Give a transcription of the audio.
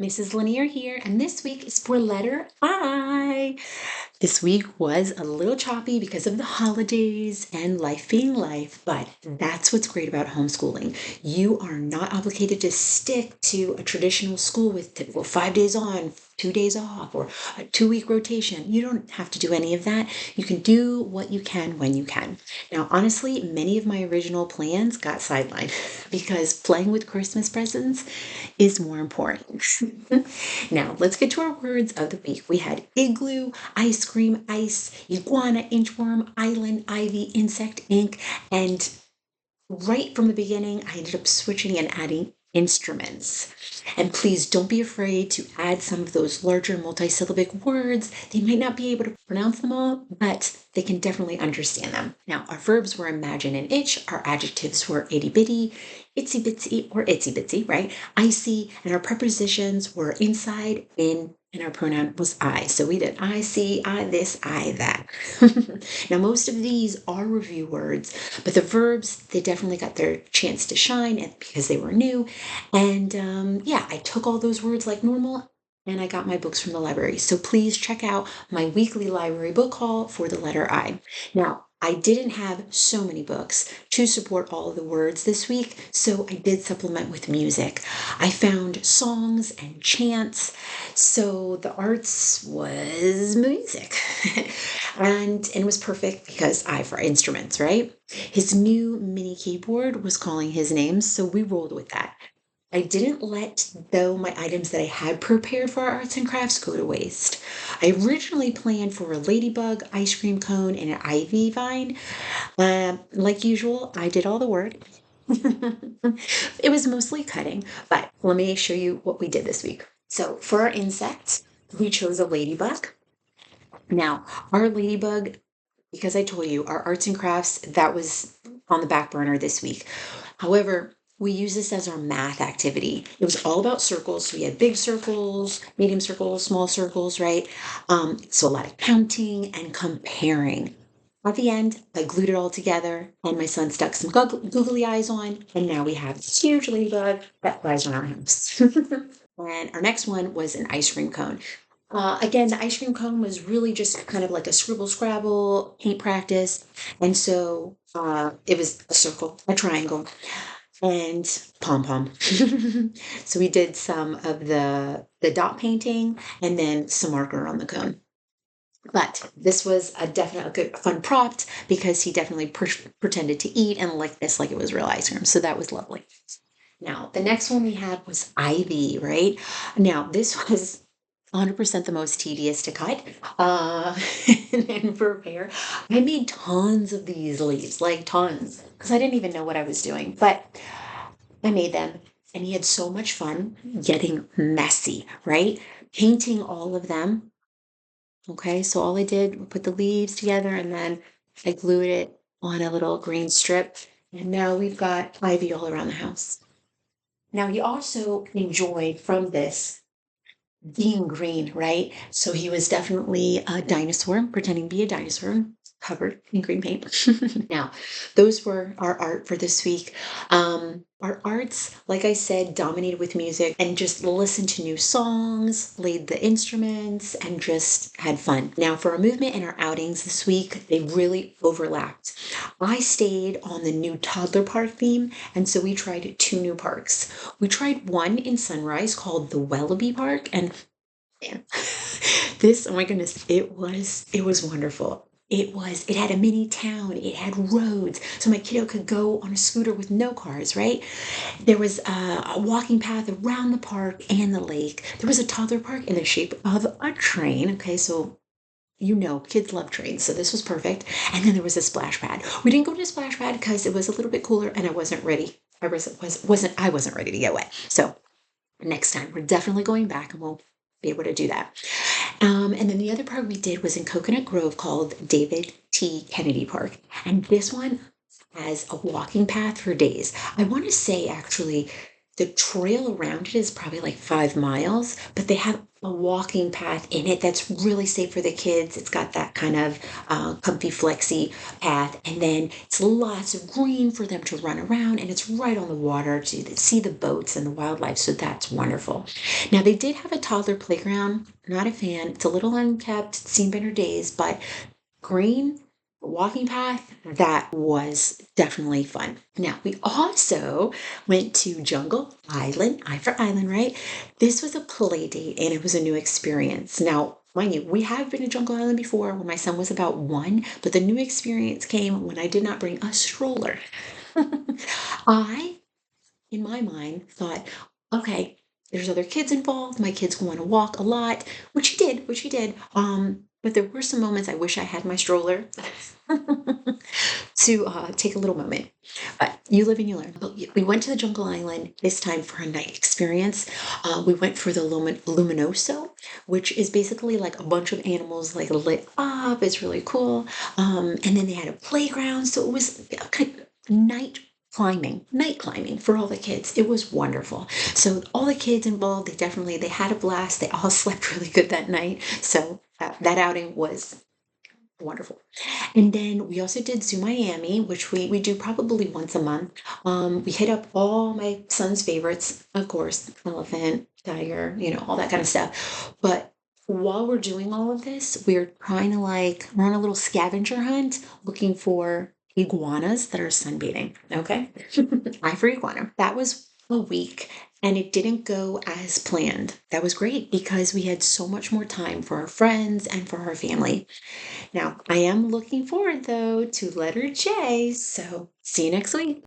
Mrs. Lanier here, and this week is for letter I. This week was a little choppy because of the holidays and life being life, but that's what's great about homeschooling. You are not obligated to stick to a traditional school with 5 days on, 2 days off, or a 2 week rotation. You don't have to do any of that. You can do what you can when you can. Now, honestly, many of my original plans got sidelined because playing with Christmas presents is more important. Now, let's get to our words of the week. We had igloo, ice cream, ice, iguana, inchworm, island, ivy, insect, ink, and right from the beginning, I ended up switching and adding instruments. And please don't be afraid to add some of those larger multisyllabic words. They might not be able to pronounce them all, but they can definitely understand them. Now, our verbs were imagine and itch. Our adjectives were itty bitty, itsy bitsy, or itsy bitsy, right? Icy. And our prepositions were inside, in, and our pronoun was I. So we did I see, I this, I that. Now, most of these are review words, but the verbs, they definitely got their chance to shine because they were new. And yeah, I took all those words like normal and I got my books from the library. So please check out my weekly library book haul for the letter I. Now, I didn't have so many books to support all of the words this week, so I did supplement with music. I found songs and chants, so the arts was music. and it was perfect because I for instruments, right? His new mini keyboard was calling his name, so we rolled with that. I didn't let, though, my items that I had prepared for our arts and crafts go to waste. I originally planned for a ladybug, ice cream cone, and an ivy vine. Like usual, I did all the work. It was mostly cutting, but let me show you what we did this week. So for our insects, we chose a ladybug. Now, our ladybug, because I told you, our arts and crafts, that was on the back burner this week. However, we use this as our math activity. It was all about circles. So we had big circles, medium circles, small circles, right? So a lot of counting and comparing. At the end, I glued it all together, and my son stuck some googly eyes on, and now we have this huge ladybug that flies around our house. And our next one was an ice cream cone. Again, the ice cream cone was really just kind of like a scribble scrabble paint practice. And so it was a circle, a triangle, and pom pom. So we did some of the dot painting and then some marker on the cone. But this was a definite a good fun prompt because he definitely pretended to eat and lick this like it was real ice cream. So that was lovely. Now, the next one we had was ivy, right? Now, this was 100% the most tedious to cut and prepare. I made tons of these leaves, like tons, because I didn't even know what I was doing, but I made them. And he had so much fun getting messy, right? Painting all of them. Okay, so all I did was put the leaves together and then I glued it on a little green strip. And now we've got ivy all around the house. Now, he also enjoyed from this being green, right? So he was definitely a dinosaur, pretending to be a dinosaur, covered in green paint. Now, those were our art for this week. Our arts, like I said, dominated with music and just listened to new songs, laid the instruments, and just had fun. Now, for our movement and our outings this week, they really overlapped. I stayed on the new Toddler Park theme, and so we tried 2 new parks. We tried one in Sunrise called the Welleby Park, and man, this, oh my goodness, it was wonderful. It had a mini town, it had roads, so my kiddo could go on a scooter with no cars, right? There was a walking path around the park and the lake. There was a toddler park in the shape of a train. Okay, so kids love trains, so this was perfect. And then there was a splash pad. We didn't go to the splash pad because it was a little bit cooler and I wasn't ready. I wasn't ready to get wet. So next time we're definitely going back and we'll be able to do that. And then the other park we did was in Coconut Grove called David T. Kennedy Park. And this one has a walking path for days. I want to say actually The trail around it is probably like 5 miles, but they have a walking path in it that's really safe for the kids. It's got that kind of comfy, flexy path, and then it's lots of green for them to run around, and it's right on the water to see the boats and the wildlife. So that's wonderful. Now, they did have a toddler playground. Not a fan. It's a little unkept, it's seen better days, but green walking path, that was definitely fun. Now, we also went to Jungle Island, I for Island, right? This was a play date and it was a new experience. Now, mind you, we have been to Jungle Island before when my son was about 1, but the new experience came when I did not bring a stroller. I, in my mind, thought, okay, there's other kids involved. My kids want to walk a lot, which he did. But there were some moments I wish I had my stroller to take a little moment. But you live and you learn. But we went to the Jungle Island this time for a night experience. We went for the Luminoso, which is basically like a bunch of animals like lit up. It's really cool. And then they had a playground, so it was kind of night climbing for all the kids. It was wonderful. So all the kids involved, they had a blast. They all slept really good that night. So that outing was wonderful. And then we also did Zoo Miami, which we do probably once a month. We hit up all my son's favorites, of course, elephant, tiger, all that kind of stuff. But while we're doing all of this, we're trying to we're on a little scavenger hunt looking for iguanas that are sunbathing. Okay. I for iguana. That was a week and it didn't go as planned. That was great because we had so much more time for our friends and for our family. Now, I am looking forward though to letter J, so see you next week.